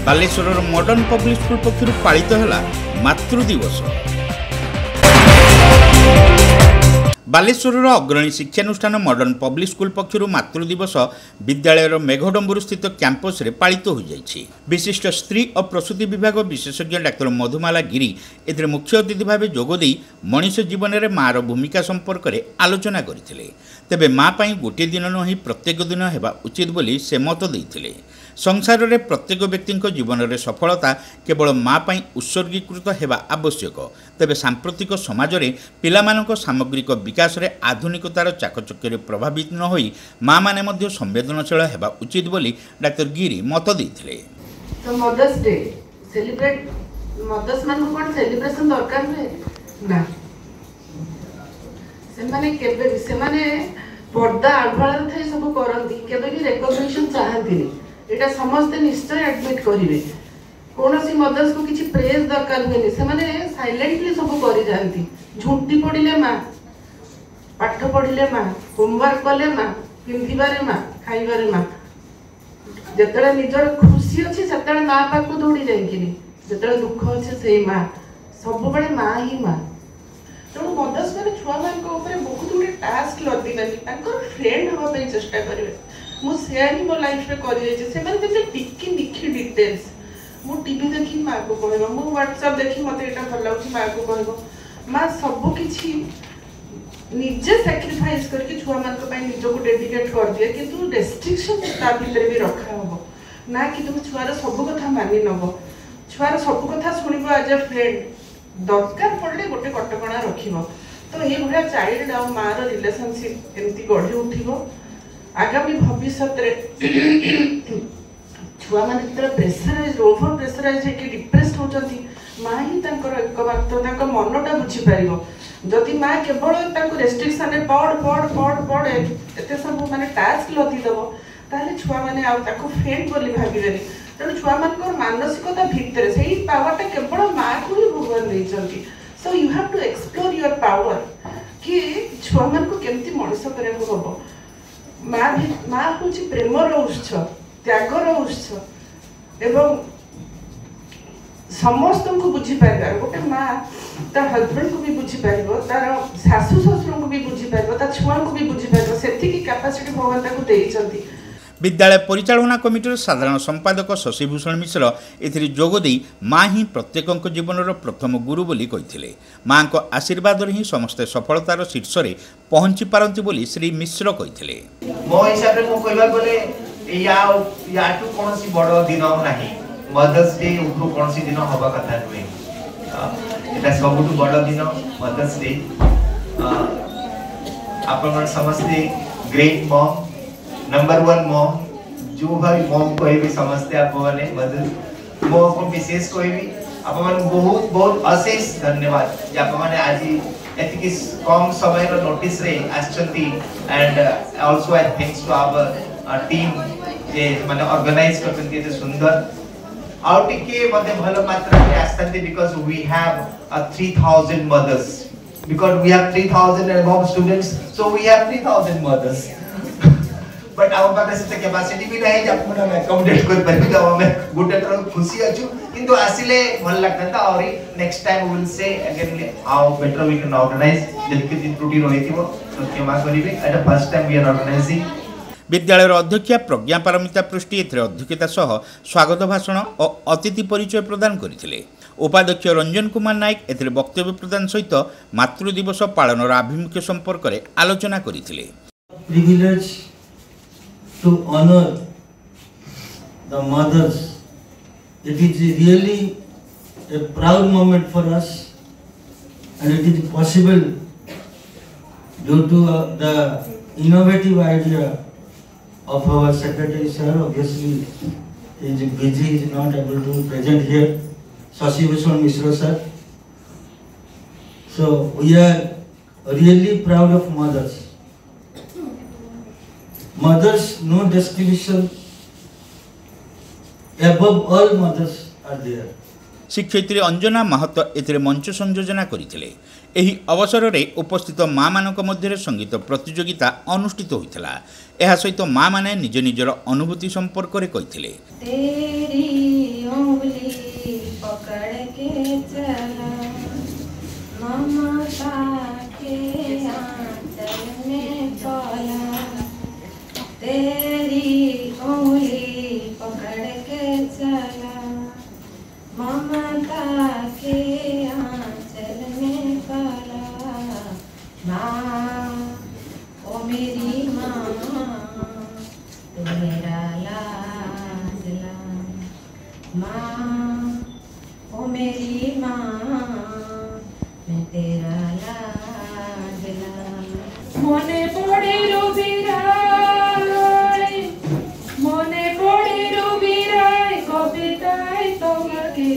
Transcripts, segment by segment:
Baleshwar modern public school पक्षर पालित है मातृ दिवस। बालेश्वर अग्रणी शिक्षानुष्ठान मॉडर्न पब्लिक स्कूल पक्षर मातृ दिवस विद्यालय मेघडंबूर स्थित कैंपस रे पालित हो जाइछि। विशिष्ट स्त्री और प्रसूति विभाग विशेषज्ञ डाक्टर मधुमाला गिरी एथिरे मुख्य अतिथि भाव जोगदे मनीष जीवन में मार भूमिका संपर्क में आलोचना करथिले। तेबे माँ पई गोटे दिन नहीं प्रत्येक दिन हेबा उचित बोली से मत देइथिले। संसार रे प्रत्येक व्यक्ति जीवन में सफलता केवल माँ पई उत्सर्गीकृत हेबा आवश्यक। तेबे सांप्रतिक समाज रे पिलामानक सामग्रिक विकास रे आधुनिकतार चाकचक्य प्रभावित न होई माँ माने मध्य संवेदनशील हेबा उचित बोली डाक्टर गिरी मत देइथिले। तो मदर्स डे सेलिब्रेट मदर्स मान को कोन सेलिब्रेशन दरकार ना से माने पर्दा आढवाळ थे सब करंती केबे भी रिकॉग्निशन चाहती एटा समस्त निश्चय एडमिट करिवे। कोनोसी मदर्स को किछि प्रेज दरकार हुए से माने साइलेंटली सब करि जानती। झुंटी पड़िले माँ, पाठ पढ़िले माँ, होमवर्क कले माँ, पिंधिबारे माँ, खाइबारे माँ, जेतले निजर खुशी अछि सेतले माँ पाखु दौड़ी जाइकिनी, जेतले दुख अछि सेई माँ सब बळे माँ ही माँ। तेणु मदर्स मैंने छुआ मान बहुत गुटे टास्क लदी फ्रेंड हाँ चेष्टा करेंगे। मुझे मो लाइफ में कर टिकी निखी डिटेल्स मु टीवी देखी माँ को कह मु व्हाट्सएप देखी मत यहाँ भल लगे माँ को कह माँ सबकि निजे सैक्रिफाइस करके छुआ मान निजक डेडिकेट कर दिए कि रेस्ट्रिक्शन भितर भी रखा हम ना कि तुम छुआर सब कथा मानि नब छुआर सब कथा शुण एज ए फ्रेंड दरकार पड़े गोटे कटकणा रखिब। तो ये भाया चाइल्ड और माँ रिलेशनशिप एमती गढ़ी उठिब। आगामी भविष्य छुआ मैंने प्रेसराइज ओभर प्रेसराइज डिप्रेस्ड होती माँ ही एकमात्र मनटा बुझीपार। जदि माँ केवल रेस्ट्रिक्शन पढ़ पढ़ पढ़ पढ़ एत सब माने टास्क लदिदेव ताले छुआ मैंने फ्रेंड बोली भावे। तेणु छुआ मान मानसिकता भितर से पावरटा केवल माँ को ही भगवान नहीं। So you have to explore your power कि छुआ मान को केमती मनीष करा माँ माँ हूँ प्रेमर उत्स त्यागर उत्स एवं समस्त को बुझीपार। गोटे माँ तार हजबैंड को भी बुझीपार, तार शाशु शशुर को भी बुझीपार, तार छुआ को भी बुझीपार। से कैपेसिटी भगवान ताको देइछंती। विद्यालय परिचालना कमिटर साधारण संपादक शशिभूषण मिश्र एथिरे जोगदे माँ ही प्रत्येक जीवन प्रथम गुरु बोली कहिथिले। माँ को आशीर्वाद ही समस्त सफलतार शीर्ष रे पहुंची पारंती बोली श्री मिश्र कहिथिले। मो हिसाब रे मो कहबा बोले याटू कोनसी बड़ दिन नाही मदर्स डे उठो कोनसी दिन होबा कथा नुहे। एटा सबुटु बड़ दिन मदर्स डे। आपण समस्त ग्रेट मॉम नंबर 1 मॉम जो भाई मॉम कहबी समझते आप माने मदर मो को विशेष कहबी आप मान बहुत बहुत अशेष धन्यवाद जे आप माने आज एतिकी कम समय रो नोटिस रे आछंती। And also I thanks to our team जे माने ऑर्गेनाइज करतंती एते सुंदर आउ टिके मते भलो मात्रा रे आछंती because we have 3000 mothers because we have 3000 and above students so we have 3000 mothers but आउ पाखे से कैपेसिटी भी नहीं जे अपन हम अकोमोडेट कर परबी। तो हमें गुटे तरह खुशी अछु किंतु आसिले भल लागता और next time we will say again how better we can organise जदि दिन त्रुटि रहिथिबो तो क्षमा करिवे। At the first time we are organising. विद्यालय अध्यक्षा प्रज्ञा पारमिता पृष्टि एथिरे अध्यक्षता सह स्वागत भाषण और अतिथि परिचय प्रदान करथिले। उपाध्यक्ष रंजन कुमार नायक एथिरे वक्तव्य प्रदान सहित मातृ दिवस पालनर आभिमुख्य संपर्क रे आलोचना करथिले। Privilege to honor the mothers. It is really a proud moment for us and it is possible due to the innovative idea of our secretary sir. Obviously he is busy, he is not able to be present here, Shashibhushan Mishra sir. So we are really proud of mothers. Mothers, no distinction. Above all, mothers are there. शिक्षयित्री अंजना महतो एथिरे मंच संयोजना करथिले। एही अवसर रे उपस्थित माँ मानक मध्य संगीत प्रतियोगिता अनुष्ठित होइतला। एहा सहित माँ माने निज निजर अनुभूति संपर्क रे कहिथिले। माँ ओ मेरी माँ मैं तेरा लाडला मने पड़े রবিরায় কবিতায় তোমাকে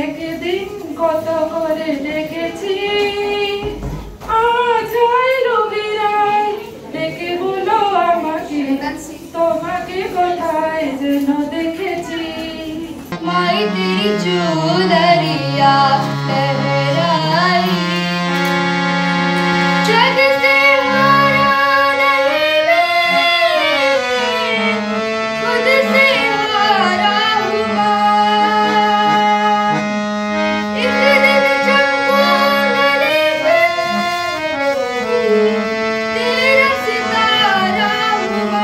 একদিন কত করে ডেকেছি আজ রবিরায় ডেকে বলো আমাকে তোমাকে কোথায় যেন দেখেছি माई तेरी चुनरिया लहराई जग से हारा नहीं मैं खुद से हारा हुआ एक दिन चमको तेरा सितारा हुआ।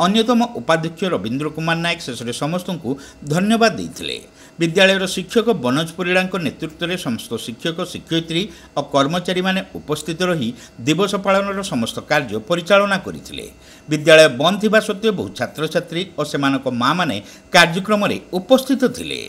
अन्यतम उपाध्यक्ष रवींद्र कुमार नायक शेष में समस्त को धन्यवाद देते। विद्यालयर शिक्षक बनोज परिड़ा नेतृत्व में समस्त शिक्षक शिक्षयित्री और कर्मचारी माने उपस्थित रही दिवस पालन समस्त कार्य परिचालना करते। विद्यालय बंद थिबा सत्वे बहु छात्र छात्री और सेमानक माँ माने कार्यक्रम में उपस्थित थिले।